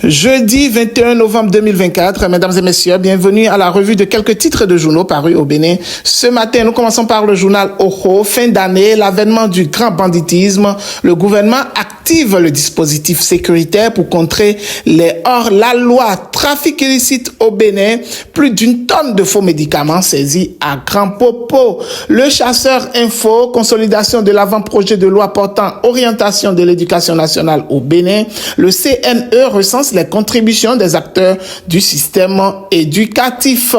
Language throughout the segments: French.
Jeudi 21 novembre 2024, mesdames et messieurs, bienvenue à la revue de quelques titres de journaux parus au Bénin. Ce matin, nous commençons par le journal Oho. Fin d'année, l'avènement du grand banditisme. Le gouvernement active le dispositif sécuritaire pour contrer les hors-la-loi. Trafic illicite au Bénin. Plus d'une tonne de faux médicaments saisis à Grand Popo. Le chasseur info. Consolidation de l'avant-projet de loi portant orientation de l'éducation nationale au Bénin. Le CNE recense les contributions des acteurs du système éducatif.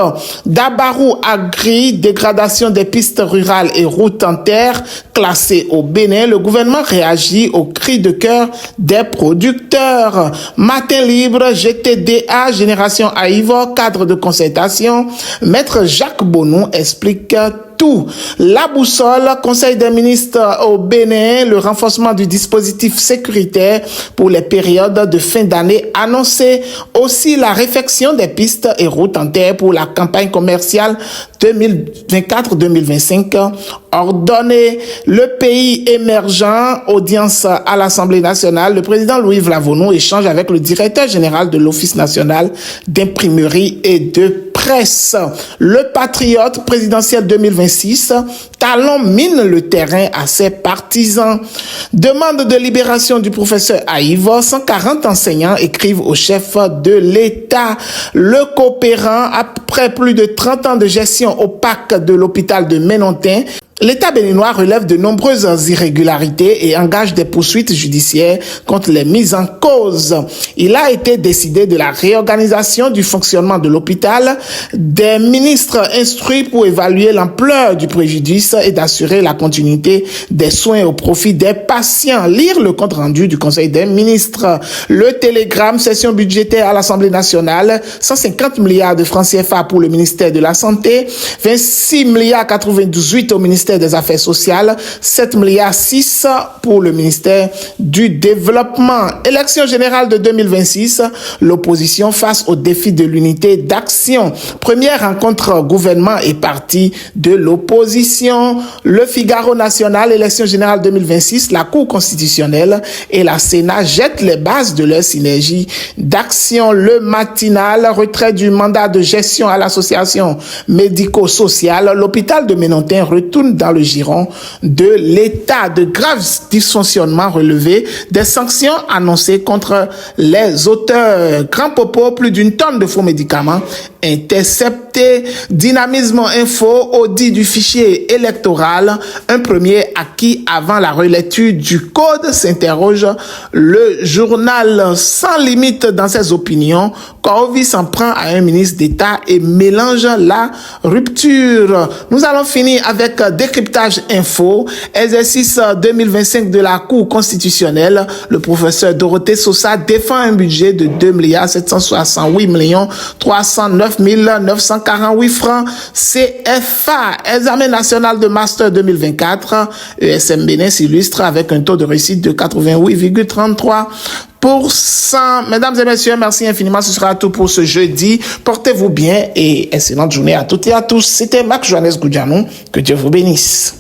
Dabarou Agri, dégradation des pistes rurales et routes en terre classées au Bénin. Le gouvernement réagit aux cris de cœur des producteurs. Matin libre, GTDA, Génération Aïvo, cadre de concertation. Maître Jacques Bonou explique tout. La boussole, Conseil des ministres au Bénin, le renforcement du dispositif sécuritaire pour les périodes de fin d'année annoncé. Aussi la réfection des pistes et routes en terre pour la campagne commerciale 2024-2025 ordonnée. Le pays émergent, audience à l'Assemblée nationale. Le président Louis Vlavonou échange avec le directeur général de l'Office national d'imprimerie et de presse. Le patriote présidentiel 2026, Talon mine le terrain à ses partisans. Demande de libération du professeur Aïvo. 140 enseignants écrivent au chef de l'État. Le coopérant, après plus de 30 ans de gestion opaque de l'hôpital de Menontin, l'État béninois relève de nombreuses irrégularités et engage des poursuites judiciaires contre les mises en cause. Il a été décidé de la réorganisation du fonctionnement de l'hôpital, des ministres instruits pour évaluer l'ampleur du préjudice et d'assurer la continuité des soins au profit des patients. Lire le compte rendu du Conseil des ministres. Le télégramme, session budgétaire à l'Assemblée nationale, 150 milliards de francs CFA pour le ministère de la Santé, 26 milliards 98 au ministère des Affaires sociales, 7 milliards 6 pour le ministère du Développement. Élection générale de 2026, l'opposition face au défi de l'unité d'action. Première rencontre gouvernement et parti de l'opposition. Le Figaro national, élection générale 2026, la Cour constitutionnelle et la Sénat jettent les bases de leur synergie d'action. Le matinal, retrait du mandat de gestion à l'association médico-sociale. L'hôpital de Menontin retourne dans le giron de l'État. De graves dysfonctionnements relevés, des sanctions annoncées contre les auteurs. Grand Popo, plus d'une tonne de faux médicaments interceptés. Dynamisme info, audit du fichier électoral, un premier acquis avant la relecture du code, s'interroge le journal. Sans limite dans ses opinions, Corvi s'en prend à un ministre d'État et mélange la rupture. Nous allons finir avec décryptage info, exercice 2025 de la Cour constitutionnelle. Le professeur Dorothée Sosa défend un budget de 2 768 309 948 francs CFA. Examen national de master 2024. ESM Bénin s'illustre avec un taux de réussite de 88,33%. Mesdames et messieurs, merci infiniment. Ce sera tout pour ce jeudi. Portez-vous bien et excellente journée à toutes et à tous. C'était Mac Johannes Goudianou. Que Dieu vous bénisse.